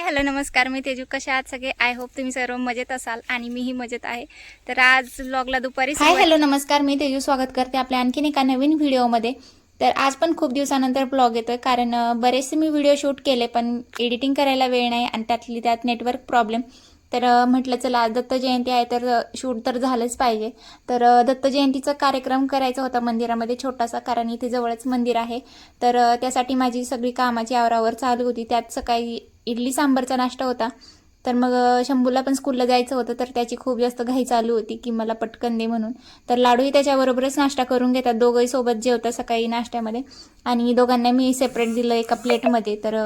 Hello नमस्कार, मी तेजू. कशा आहात सगळे? आय होप तुम्ही सर्व मजेत असाल आणि मीही मजेत आहे. तर आज व्लॉगला दुपारी हॅलो नमस्कार, मी तेजू स्वागत करते आपल्या आणखीन एका नवीन व्हिडिओमध्ये. तर आज पण खूप दिवसानंतर ब्लॉग येतोय कारण बरेचसे मी व्हिडिओ शूट केले पण एडिटिंग करायला वेळ नाही आणि त्यात नेटवर्क प्रॉब्लेम. तर म्हटलं चला दत्त जयंती आहे तर शूट तर झालंच पाहिजे. तर दत्त जयंतीचा कार्यक्रम करायचा होता मंदिरामध्ये छोटासा, कारण इथे जवळच मंदिर आहे. तर त्यासाठी माझी सगळी कामाची आवरावर चालू होती. त्यात सकाळी इडली सांबारचा नाश्ता होता. तर मग शंभूला पण स्कूलला जायचं होतं तर त्याची खूप जास्त घाई चालू होती की मला पटकन दे म्हणून. तर लाडूही त्याच्याबरोबरच नाश्ता करून घेतात, दोघंही सोबत जेवतात सकाळी नाश्त्यामध्ये. आणि दोघांना मी सेपरेट दिलं एका प्लेटमध्ये. तर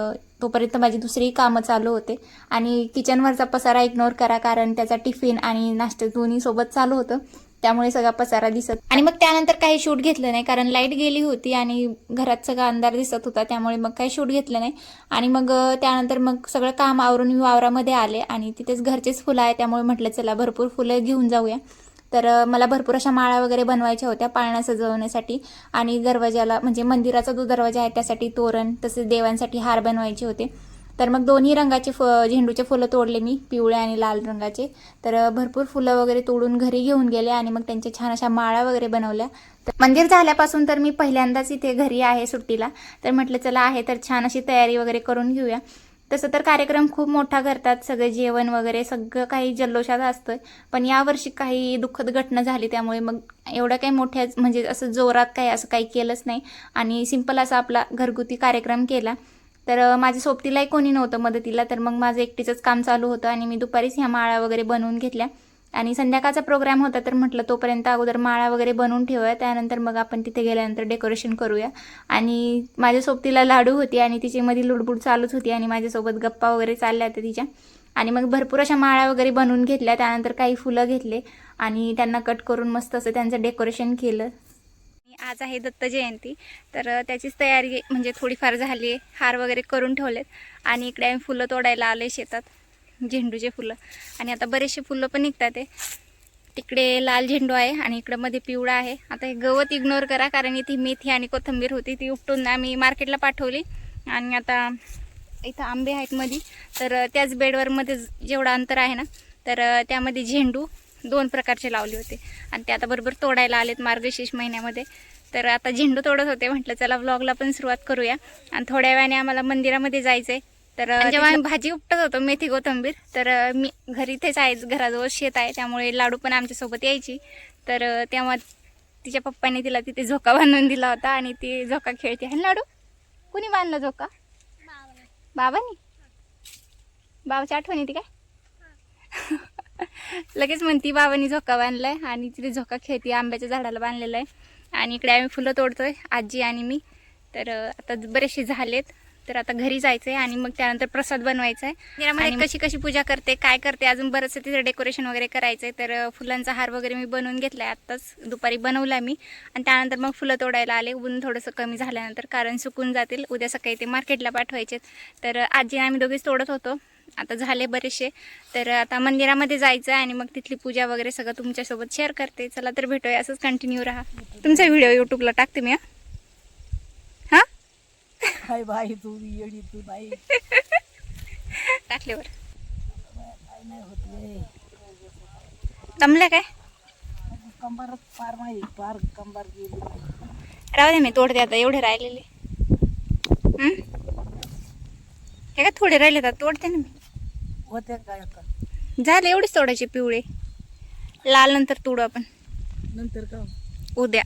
तोपर्यंत माझी दुसरी कामं चालू होते आणि किचनवरचा पसारा इग्नोर करा कारण त्याचा टिफिन आणि नाश्ता दोन्ही सोबत चालू होतं, त्यामुळे सगळा पसारा दिसत. आणि मग त्यानंतर काही शूट घेतलं नाही कारण लाईट गेली होती आणि घरात सगळा अंधार दिसत होता, त्यामुळे मग काही शूट घेतलं नाही. आणि मग त्यानंतर मग सगळं काम आवरून मी वावरामध्ये आले आणि तिथेच घरचेच फुलं आहे त्यामुळे म्हटलं चला भरपूर फुलं घेऊन जाऊया. तर मला भरपूर अशा माळा वगैरे बनवायच्या होत्या पाळणा सजवण्यासाठी आणि दरवाजाला म्हणजे मंदिराचा जो दरवाजा आहे त्यासाठी तोरण, तसेच देवांसाठी हार बनवायचे होते. तर मग दोन्ही रंगाचे झेंडूचे फुलं तोडले मी, पिवळे आणि लाल रंगाचे. तर भरपूर फुलं वगैरे तोडून घरी घेऊन गेले आणि मग त्यांच्या छान अशा माळा वगैरे बनवल्या. तर मंदिर झाल्यापासून तर मी पहिल्यांदाच इथे घरी आहे सुट्टीला. तर म्हटलं चला आहे तर छान अशी तयारी वगैरे करून घेऊया. तसं तर कार्यक्रम खूप मोठा करतात, सगळे जेवण वगैरे सगळं काही जल्लोषात असतं. पण यावर्षी काही दुःखद घटना झाली त्यामुळे मग एवढं काही मोठ्या म्हणजे असं जोरात काही असं काही केलंच नाही आणि सिंपल असा आपला घरगुती कार्यक्रम केला. तर माझ्या सोबतीलाही कोणी नव्हतं मदतीला, तर मग माझं एकटीचंच काम चालू होतं आणि मी दुपारीच ह्या माळा वगैरे बनवून घेतल्या. आणि संध्याकाळचा प्रोग्राम होता तर म्हटलं तोपर्यंत अगोदर माळा वगैरे बनवून ठेवूया, त्यानंतर मग आपण तिथे गेल्यानंतर डेकोरेशन करूया. आणि माझ्या सोबतीला लाडू होती आणि तिच्यामध्ये लुडबुड चालूच होती आणि माझ्यासोबत गप्पा वगैरे चालल्या होत्या तिच्या. आणि मग भरपूर अशा माळा वगैरे बनवून घेतल्या, त्यानंतर काही फुलं घेतले आणि त्यांना कट करून मस्त असं त्यांचं डेकोरेशन केलं. आज आहे दत्त जयंती, तर त्याचीच तयारी म्हणजे थोडीफार झाली आहे. हार वगैरे करून ठेवलेत आणि इकडे आम्ही फुलं तोडायला आले शेतात, झेंडूचे फुलं. आणि आता बरेचसे फुलं पण निघतात आहे. तिकडे लाल झेंडू आहे आणि इकडं मध्ये पिवळा आहे. आता हे गवत इग्नोर करा कारण इथे मेथी आणि कोथिंबीर होती, ती उपटून आम्ही मार्केटला पाठवली. आणि आता इथं आंबे आहेत मध्ये, तर त्याच बेडवर मध्ये जेवढं अंतर आहे ना, तर त्यामध्ये झेंडू 2 प्रकारचे लावले होते आणि ते आता बरोबर तोडायला आलेत मार्गशीर्ष महिन्यामध्ये. तर आता झेंडू तोडत होते, म्हटलं चला व्लॉगला पण सुरुवात करूया. आणि थोड्या वेळाने आम्हाला मंदिरामध्ये जायचं आहे. तर जेव्हा आम्ही भाजी उपटत होतो मेथी कोथिंबीर, तर मी घरी इथेच आहे, घराजवळ शेत आहे, त्यामुळे लाडू पण आमच्यासोबत यायची. तर तेव्हा तिच्या पप्पाने तिला तिथे झोका बांधून दिला होता आणि ती झोका खेळते. आहे लाडू? कुणी बांधला झोका? बाबांनी. बाबाची आठवण येते काय? लगेच म्हणती बाबांनी झोका बांधलाय आणि तिथे झोका खेळती, आंब्याच्या झाडाला बांधलेलं आहे. आणि इकडे आम्ही फुलं तोडतोय आजी आणि मी. तर आता बरेचसे झालेत, तर आता घरी जायचं आहे आणि मग त्यानंतर प्रसाद बनवायचा आहे. मंदिरामध्ये कशी कशी पूजा करते, काय करते, अजून बरंचसं तिथं डेकोरेशन वगैरे करायचं आहे. तर फुलांचा हार वगैरे मी बनवून घेतला आहे, आत्ताच दुपारी बनवला मी. आणि त्यानंतर मग फुलं तोडायला आले, ऊन थोडंसं कमी झाल्यानंतर, कारण सुकून जातील, उद्या सकाळी ते मार्केटला पाठवायचे. तर आजी आम्ही दोघीच तोडत होतो, आता झाले बरेचसे. तर आता मंदिरामध्ये जायचं आहे आणि मग तिथली पूजा वगैरे सगळं तुमच्यासोबत शेअर करते. चला तर भेटूया, असंच कंटिन्यू राहा. तुमचा व्हिडिओ यूट्यूबला टाकते मी. हां काय बाई तू येडी तू बाई टाकल्यावर काय नाही होत जमलं काय? कंबर पार माही पार कंबर गेली. राहू दे, मी तोडते आता, एवढे राहिलेले. हे काय थोडे राहिले तर तोडते ना मी. होते काय आता झाले एवढेच तोडायचे, पिवळे लाल नंतर तोडू आपण नंतर का उद्या.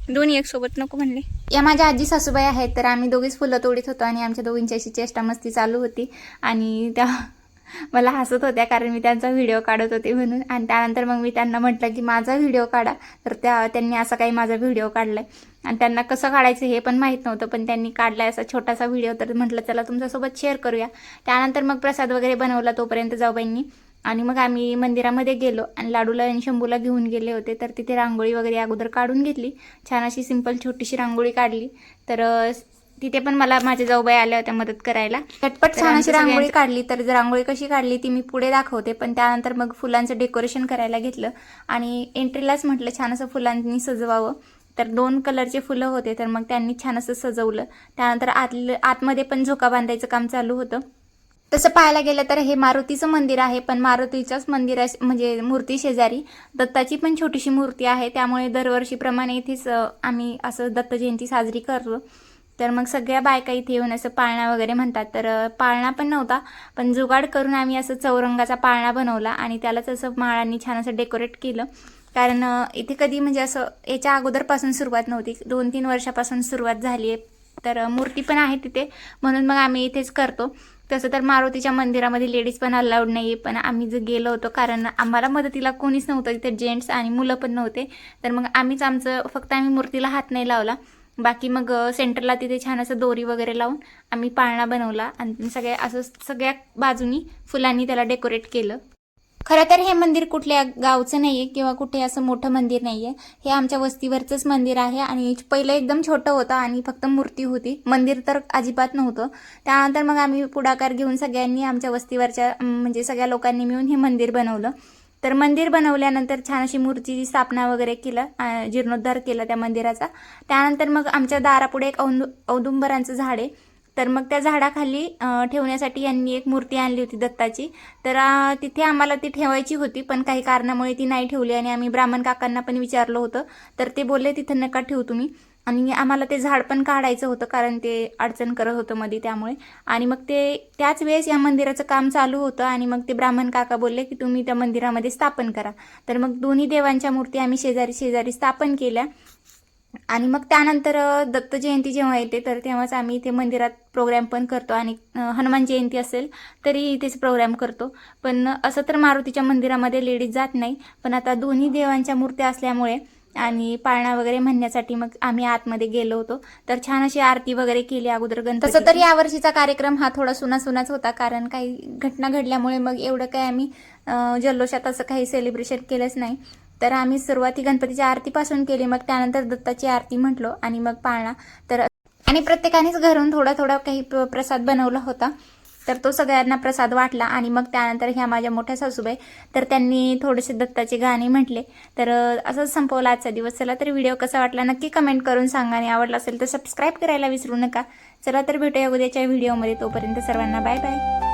दोन्ही एक सोबत नको म्हणले. या माझ्या आजी सासूबाई आहेत, तर आम्ही दोघीच फुलं तोडीत होतो आणि आमच्या दोघींची अशी चेष्टा मस्ती चालू होती. आणि त्या मला हसत होत्या कारण मी त्यांचा व्हिडिओ काढत होते म्हणून. आणि त्यानंतर मग मी त्यांना म्हटलं की माझा व्हिडिओ काढा, तर त्यांनी असा काही माझा व्हिडिओ काढलाय आणि त्यांना कसं काढायचं हे पण माहीत नव्हतं, पण त्यांनी काढलाय असा छोटासा व्हिडिओ. तर म्हटलं चला तुमच्यासोबत शेअर करूया. त्यानंतर मग प्रसाद वगैरे बनवला तोपर्यंत जाऊबाईंनी, आणि मग आम्ही मंदिरामध्ये गेलो आणि लाडूला आणि शंभूला घेऊन गेले होते. तर तिथे रांगोळी वगैरे अगोदर काढून घेतली, छान अशी सिंपल छोटीशी रांगोळी काढली. तर तिथे पण मला माझ्या जाऊबाई आल्या होत्या मदत करायला. झटपट छान अशी रांगोळी काढली. तर रांगोळी कशी काढली ती मी पुढे दाखवते, पण त्यानंतर मग फुलांचं डेकोरेशन करायला घेतलं आणि एंट्रीलाच म्हटलं छान असं फुलांनी सजवावं. तर 2 कलरचे फुलं होते, तर मग त्यांनी छान असं सजवलं. त्यानंतर आतमध्ये पण झोका बांधायचं काम चालू होतं. तसं पाहायला गेलं तर हे मारुतीचं मंदिर आहे, पण मारुतीच्याच म्हणजे मूर्ती शेजारी दत्ताची पण छोटीशी मूर्ती आहे. त्यामुळे दरवर्षीप्रमाणे इथेच आम्ही असं दत्त जयंती साजरी करतो. तर मग सगळ्या बायका इथे येऊन असं पाळणा वगैरे म्हणतात. तर पाळणा पण नव्हता, पण जुगाड करून आम्ही असं चौरंगाचा पाळणा बनवला आणि त्यालाच असं माळांनी छान असं डेकोरेट केलं. कारण इथे कधी म्हणजे असं याच्या अगोदरपासून सुरुवात नव्हती, 2-3 वर्षापासून सुरुवात झाली आहे. तर मूर्ती पण आहे तिथे, म्हणून मग आम्ही इथेच करतो. तसं तर मारुतीच्या मंदिरामध्ये लेडीज पण अलाउड नाही आहे, पण आम्ही जे गेलो होतो कारण आम्हाला मदतीला कोणीच नव्हतं इथे, जेंट्स आणि मुलं पण नव्हते. तर मग फक्त आम्ही मूर्तीला हात नाही लावला. बाकी मग सेंटरला तिथे छान असं दोरी वगैरे लावून आम्ही पाळणा बनवला आणि सगळ्या बाजूनी फुलांनी त्याला डेकोरेट केलं. खरं तर हे मंदिर कुठल्या गावचं नाही आहे किंवा कुठे असं मोठं मंदिर नाही आहे. हे आमच्या वस्तीवरचंच मंदिर आहे आणि पहिलं एकदम छोटं होतं आणि फक्त मूर्ती होती, मंदिर तर अजिबात नव्हतं. त्यानंतर मग आम्ही पुढाकार घेऊन सगळ्यांनी आमच्या वस्तीवरच्या म्हणजे सगळ्या लोकांनी मिळून हे मंदिर बनवलं. तर मंदिर बनवल्यानंतर छान अशी मूर्तीची स्थापना वगैरे केलं, जीर्णोद्धार केला त्या मंदिराचा. त्यानंतर मग आमच्या दारापुढे एक औदुंबरांचं झाड आहे, तर मग त्या झाडाखाली ठेवण्यासाठी यांनी एक मूर्ती आणली होती दत्ताची. तर तिथे आम्हाला ती ठेवायची होती, पण काही कारणामुळे ती नाही ठेवली आणि आम्ही ब्राह्मण काकांना पण विचारलं होतं, तर ते बोलले तिथं नका ठेवू तुम्ही. आणि आम्हाला ते झाड पण काढायचं होतं कारण ते अडचण करत होतं मध्ये, त्यामुळे. आणि मग त्याच वेळेस या मंदिराचं काम चालू होतं आणि मग ते ब्राह्मण काका बोलले की तुम्ही त्या मंदिरामध्ये स्थापन करा. तर मग दोन्ही देवांच्या मूर्ती आम्ही शेजारी शेजारी स्थापन केल्या. आणि मग त्यानंतर दत्त जयंती जेव्हा येते तर तेव्हाच आम्ही इथे मंदिरात प्रोग्राम पण करतो आणि हनुमान जयंती असेल तरी इथेच प्रोग्राम करतो. पण असं तर मारुतीच्या मंदिरामध्ये लेडीज जात नाही, पण आता दोन्ही देवांच्या मूर्त्या असल्यामुळे आणि पाळणा वगैरे म्हणण्यासाठी मग आम्ही आतमध्ये गेलो होतो. तर छान अशी आरती वगैरे केली अगोदर गणपती. तसं तर यावर्षीचा कार्यक्रम हा थोडा सुनासुनाच होता, कारण काही घटना घडल्यामुळे मग एवढं काही आम्ही जल्लोषात असं काही सेलिब्रेशन केलंच नाही. तर आम्ही सुरुवाती गणपतीच्या आरतीपासून केली, मग त्यानंतर दत्ताची आरती म्हटलो आणि मग पाळणा. तर आणि प्रत्येकानेच घरून थोडा थोडा काही प्रसाद बनवला होता, तर तो सगळ्यांना प्रसाद वाटला. आणि मग त्यानंतर ह्या माझ्या मोठ्या सासूबाई, तर त्यांनी थोडेसे दत्ताचे गाणे म्हटले. तर असंच संपवला आजचा दिवस. चला तर व्हिडिओ कसा वाटला नक्की कमेंट करून सांगा आणि आवडला असेल तर सबस्क्राईब करायला विसरू नका. चला तर भेटूया उद्याच्या व्हिडिओमध्ये, तोपर्यंत सर्वांना बाय बाय.